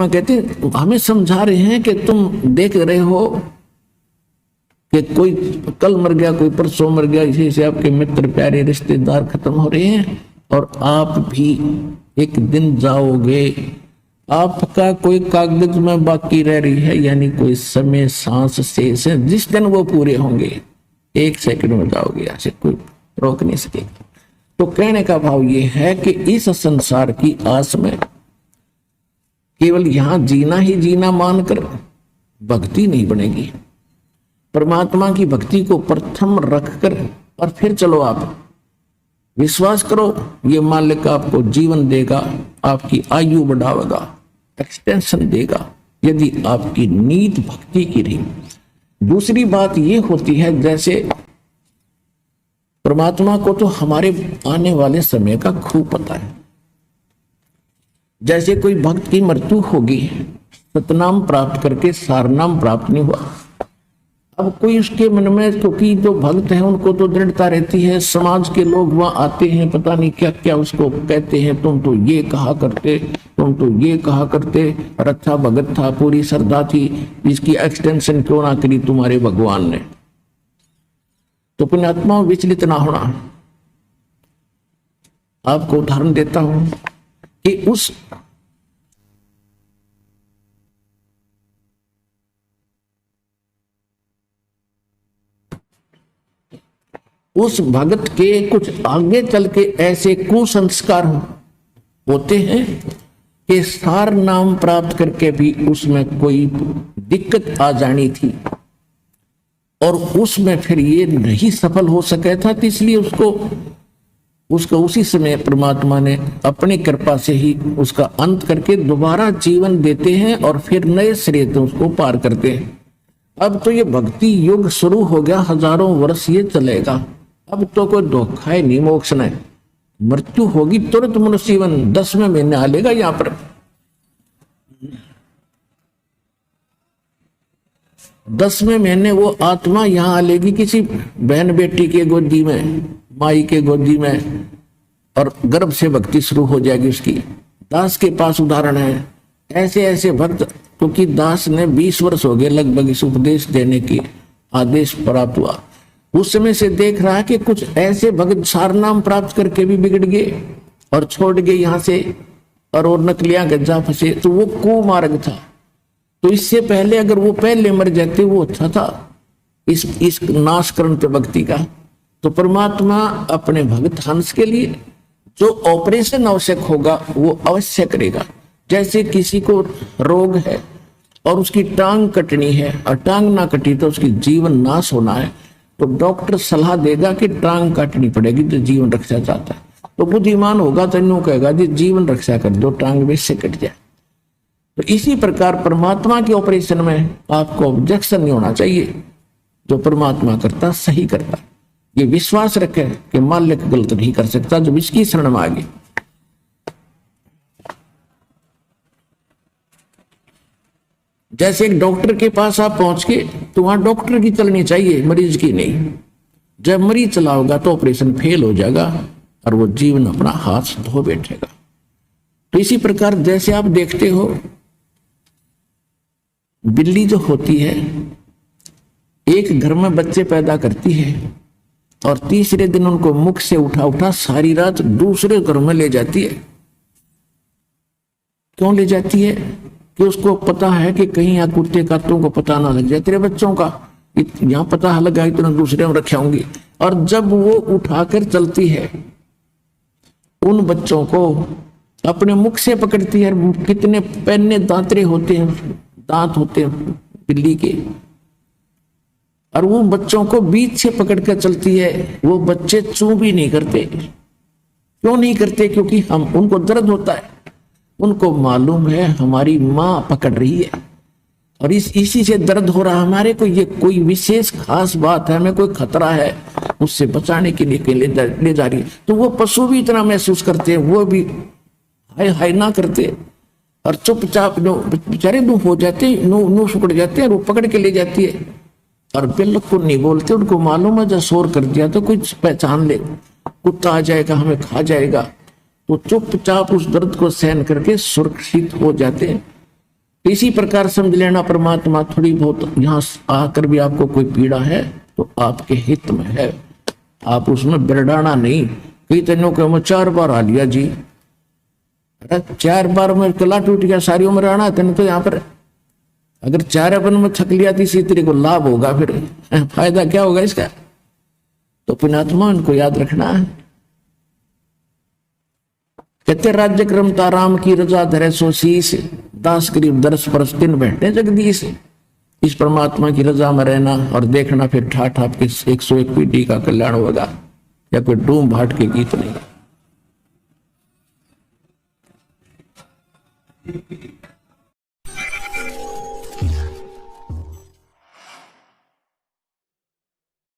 कहते हैं हमें समझा रहे हैं कि तुम देख रहे हो कि कोई कल मर गया, कोई परसों मर गया, इसी से आपके मित्र प्यारे रिश्तेदार खत्म हो रहे हैं और आप भी एक दिन जाओगे। आपका कोई कागज में बाकी रह रही है, यानी कोई समय सांस शेष है, जिस दिन वो पूरे होंगे 1 सेकंड में जाओगे, ऐसे कोई रोक नहीं सकेगा। तो कहने का भाव ये है कि इस संसार की आस में केवल यहां जीना ही जीना मानकर भक्ति नहीं बनेगी। परमात्मा की भक्ति को प्रथम रखकर और फिर चलो आप विश्वास करो, ये मालिक आपको जीवन देगा, आपकी आयु बढ़ावेगा, एक्सटेंशन देगा, यदि आपकी नीत भक्ति की रही। दूसरी बात ये होती है, जैसे परमात्मा को तो हमारे आने वाले समय का खूब पता है। जैसे कोई भक्त की मृत्यु होगी, सतनाम प्राप्त करके सारनाम प्राप्त नहीं हुआ। अब कोई उसके मन में, क्योंकि जो भक्त है उनको तो दृढ़ता रहती है, समाज के लोग वहां आते हैं, पता नहीं क्या क्या उसको कहते हैं, तुम तो ये कहा करते, तुम तो ये कहा करते, रक्षा भगत था, पूरी श्रद्धा थी, इसकी एक्सटेंशन क्यों ना करी तुम्हारे भगवान ने। तो पुण्यात्मा विचलित ना होना। आपको उदाहरण देता हूं कि उस भगत के कुछ आगे चल के ऐसे कुसंस्कार होते हैं कि सार नाम प्राप्त करके भी उसमें कोई दिक्कत आ जानी थी और उसमें फिर ये नहीं सफल हो सका था, तो इसलिए उसको उसी समय परमात्मा ने अपनी कृपा से ही उसका अंत करके दोबारा जीवन देते हैं और फिर नए सिरे से उसको पार करते हैं। अब तो ये भक्ति युग शुरू हो गया, हजारों वर्ष ये चलेगा। अब तो कोई धोखा है नहीं, मोक्ष नहीं, मृत्यु होगी तुरंत मनुष्य जीवन 10वें महीने आ लेगा। यहां पर 10वें महीने वो आत्मा यहां आ लेगी किसी बहन बेटी के गोदी में, माई के गोदी में, और गर्भ से भक्ति शुरू हो जाएगी उसकी। दास के पास उदाहरण है, ऐसे ऐसे भक्त, क्योंकि दास ने 20 वर्ष हो गए लगभग इस उपदेश देने की आदेश प्राप्त हुआ, उस समय से देख रहा है कि कुछ ऐसे भक्त सारनाम प्राप्त करके भी बिगड़ गए और छोड़ गए यहां से, और नकलियां गज्जा फंसे। तो वो कुमार्ग था। तो इससे पहले अगर वो पहले मर जाते वो अच्छा था इस नाशकरण पे भक्ति का। तो परमात्मा अपने भक्त हंस के लिए जो ऑपरेशन आवश्यक होगा वो अवश्य करेगा। जैसे किसी को रोग है और उसकी टांग कटनी है और टांग ना कटी तो उसकी जीवन नाश होना है, तो डॉक्टर सलाह देगा कि टांग काटनी पड़ेगी जो जीवन रक्षा चाहता है। तो बुद्धिमान होगा तो यूं कहेगा जी जीवन रक्षा कर दो, टांग में से कट जाए। तो इसी प्रकार परमात्मा के ऑपरेशन में आपको ऑब्जेक्शन नहीं होना चाहिए। जो परमात्मा करता सही करता, ये विश्वास रखे कि मालिक गलत नहीं कर सकता जब इसकी शरण में आ गई। जैसे एक डॉक्टर के पास आप पहुंच के, तो वहां डॉक्टर की चलनी चाहिए, मरीज की नहीं। जब मरीज चला होगा तो ऑपरेशन फेल हो जाएगा और वो जीवन अपना हाथ धो बैठेगा। तो इसी प्रकार जैसे आप देखते हो बिल्ली जो होती है, एक घर में बच्चे पैदा करती है और तीसरे दिन उनको मुख से उठा उठा सारी रात दूसरे घर में ले जाती है। क्यों ले जाती है? कि उसको पता है कि कहीं यहाँ कुत्ते कातों को पता ना लग जाए तेरे बच्चों का, यहाँ पता लगा इतना दूसरे में रखे होंगे। और जब वो उठाकर चलती है उन बच्चों को अपने मुख से पकड़ती है। कितने पैने दांतरे होते हैं, दांत होते हैं बिल्ली के, और वो बच्चों को बीच से पकड़कर चलती है। वो बच्चे चू भी नहीं करते। क्यों नहीं करते? क्योंकि हम उनको दर्द होता है, उनको मालूम है हमारी माँ पकड़ रही है और इसी से दर्द हो रहा है हमारे को। ये कोई विशेष खास बात है, हमें कोई खतरा है, उससे बचाने के लिए ले जा रही है। तो वो पशु भी इतना महसूस करते हैं, वो भी हाय हाय ना करते और चुपचाप बेचारे नो हो जाते, नो सुकड़ जाते हैं। वो पकड़ के ले जाती है और बिल्कुल नहीं बोलते। उनको मालूम है जब शोर कर दिया तो कुछ पहचान ले, कुत्ता आ जाएगा हमें खा जाएगा। तो चुपचाप उस दर्द को सहन करके सुरक्षित हो जाते हैं। इसी प्रकार समझ लेना परमात्मा थोड़ी बहुत यहाँ आकर भी आपको कोई पीड़ा है तो आपके हित में है, आप उसमें बिरडाना नहीं। कई तनों को मैं 4 बार आ लिया जी, अरे 4 बार में गला टूट गया, सारी उम्र आना तेन तो यहाँ पर। अगर 4 अपन में थक लिया तीसरी तेरे को लाभ होगा, फिर फायदा क्या होगा इसका। तो पुण्यात्मा उनको याद रखना है। कहते राज्य क्रम ताराम की रजा धरे सो शीस, दास गरीब दरस परस दिन बैठे जगदीश। इस परमात्मा की रजा में रहना और देखना, फिर ठाठ आपके 101 पीढ़ी का कल्याण होगा, या कोई डूम भाट के गीत नहीं।